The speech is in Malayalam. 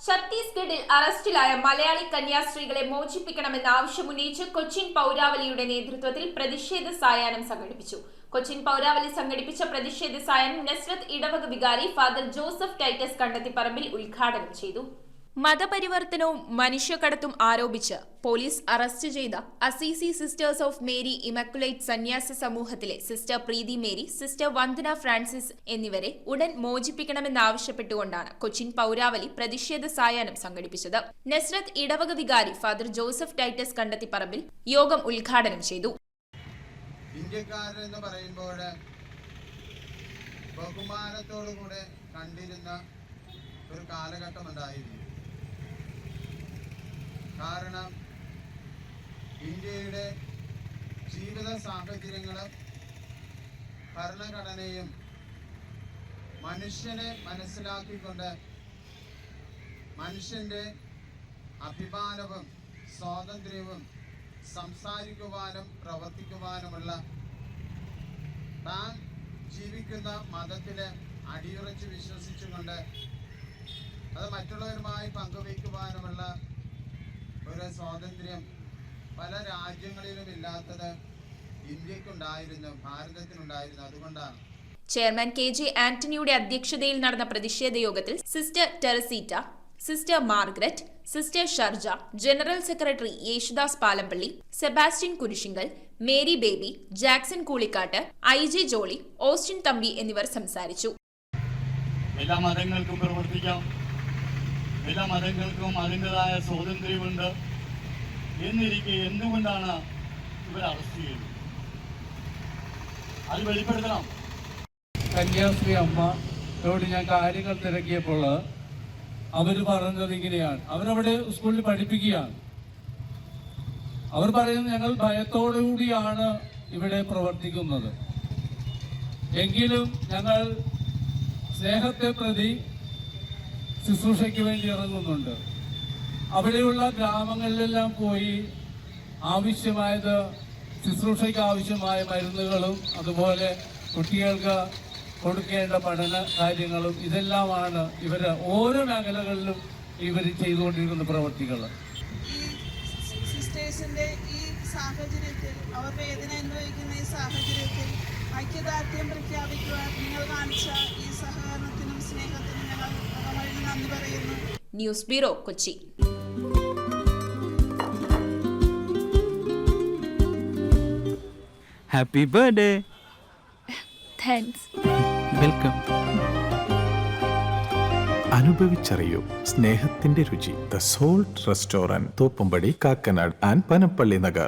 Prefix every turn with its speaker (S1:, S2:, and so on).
S1: ഛത്തീസ്ഗഡിൽ അറസ്റ്റിലായ മലയാളി കന്യാസ്ത്രീകളെ മോചിപ്പിക്കണമെന്ന ആവശ്യമുന്നയിച്ച് കൊച്ചിൻ പൗരാവലിയുടെ നേതൃത്വത്തിൽ പ്രതിഷേധ സായാഹ്നം സംഘടിപ്പിച്ചു. കൊച്ചിൻ പൗരാവലി സംഘടിപ്പിച്ച പ്രതിഷേധ സായാഹ്നം നസ്രത്ത് ഇടവക വികാരി ഫാദർ ജോസഫ് ടൈറ്റസ് കണ്ടത്തിപ്പറമ്പിൽ ഉദ്ഘാടനം ചെയ്തു. മതപരിവർത്തനവും മനുഷ്യക്കടത്തും ആരോപിച്ച് പോലീസ് അറസ്റ്റ് ചെയ്ത അസീസി സിസ്റ്റേഴ്സ് ഓഫ് മേരി ഇമക്കുലേറ്റ് സന്യാസ സമൂഹത്തിലെ സിസ്റ്റർ പ്രീതി മേരി, സിസ്റ്റർ വന്ദന ഫ്രാൻസിസ് എന്നിവരെ ഉടൻ മോചിപ്പിക്കണമെന്നാവശ്യപ്പെട്ടുകൊണ്ടാണ് കൊച്ചിൻ പൗരാവലി പ്രതിഷേധ സായാഹ്നം സംഘടിപ്പിച്ചത്. നസ്രത്ത് ഇടവക വികാരി ഫാദർ ജോസഫ് ടൈറ്റസ് കണ്ടത്തിപ്പറമ്പിൽ യോഗം ഉദ്ഘാടനം ചെയ്തു.
S2: ഇന്ത്യക്കാരെന്ന് പറയുമ്പോൾ ബഹുമാനത്തോടുകൂടെ കണ്ടിരുന്ന ഒരു കാലഘട്ടം ഉണ്ടായിരുന്നു. കാരണം ഇന്ത്യയുടെ ജീവിത സാഹചര്യങ്ങളും ഭരണഘടനയും മനുഷ്യനെ മനസ്സിലാക്കിക്കൊണ്ട് മനുഷ്യൻ്റെ അഭിമാനവും സ്വാതന്ത്ര്യവും സംസാരിക്കുവാനും പ്രവർത്തിക്കുവാനുമുള്ള താൻ ജീവിക്കുന്ന മതത്തിൽ അടിയുറച്ച് വിശ്വസിച്ചുകൊണ്ട് അത് മറ്റുള്ളവരുമായി പങ്കുവയ്ക്കുവാനുമുള്ള ഒരു സ്വാതന്ത്ര്യം പല രാജ്യങ്ങളിലും ഇല്ലാത്തത് ഇന്ത്യക്കുണ്ടായിരുന്നു, ഭാരതത്തിനുണ്ടായിരുന്നു. അതുകൊണ്ടാണ്
S1: ചെയർമാൻ KJ ആന്റണിയുടെ അധ്യക്ഷതയിൽ നടന്ന പ്രതിഷേധ യോഗത്തിൽ sister Teresita, sister Margaret, sister Sharja, general secretary Yesudas Palampally, Sebastian Kurishinkal, Mary Baby, Jackson Koolikkattu, IJ Jolly, Austin Thampi എന്നിവർ സംസാരിച്ചു.
S3: എല്ലാ മതങ്ങൾക്കും പ്രവർത്തിക്കാം, എല്ലാ മതങ്ങൾക്കും അതിൻ്റെതായ സ്വാതന്ത്ര്യമുണ്ട് എന്നിരിക്കെ എന്തുകൊണ്ടാണ് ഇവർ അറസ്റ്റ് ചെയ്തത്? അത് വെളിപ്പെടുത്തണം.
S4: കന്യാസ്ത്രീ അമ്മയോട് ഞാൻ കാര്യങ്ങൾ തിരക്കിയപ്പോൾ അവർ പറഞ്ഞത് ഇങ്ങനെയാണ്. അവരവിടെ സ്കൂളിൽ പഠിപ്പിക്കുകയാണ്. അവർ പറയുന്നത് ഞങ്ങൾ ഭയത്തോടുകൂടിയാണ് ഇവിടെ പ്രവർത്തിക്കുന്നത്, എങ്കിലും ഞങ്ങൾ സ്നേഹത്തെ പ്രതി ശുശ്രൂഷയ്ക്ക് വേണ്ടി ഇറങ്ങുന്നുണ്ട്. അവിടെയുള്ള ഗ്രാമങ്ങളിലെല്ലാം പോയി ആവശ്യമായത് ശുശ്രൂഷയ്ക്ക് ആവശ്യമായ മരുന്നുകളും അതുപോലെ കുട്ടികൾക്ക് കൊടുക്കേണ്ട പഠന കാര്യങ്ങളും ഇതെല്ലാമാണ് ഇവർ ഓരോ മേഖലകളിലും ഇവർ ചെയ്തുകൊണ്ടിരിക്കുന്ന പ്രവർത്തികൾ.
S5: സിസ്റ്റേഴ്സിൻ്റെ ഈ സാഹചര്യത്തിൽ, അവർ വേദന അനുഭവിക്കുന്ന ഈ സാഹചര്യത്തിൽ ഐക്യദാർഢ്യം പ്രഖ്യാപിക്കുവാൻ നിങ്ങൾ കാണിച്ച ഈ സഹകരണത്തിനും സ്നേഹത്തിനും ഞങ്ങൾ നന്ദി പറയുന്നു.
S1: News bureau, Kochi.
S6: Happy birthday.
S7: Thanks.
S6: Welcome. അനുഭവിച്ചറിയൂ സ്നേഹത്തിന്റെ രുചി. The salt restaurant, Thoppumpady, Kakkanad and Panampilly Nagar.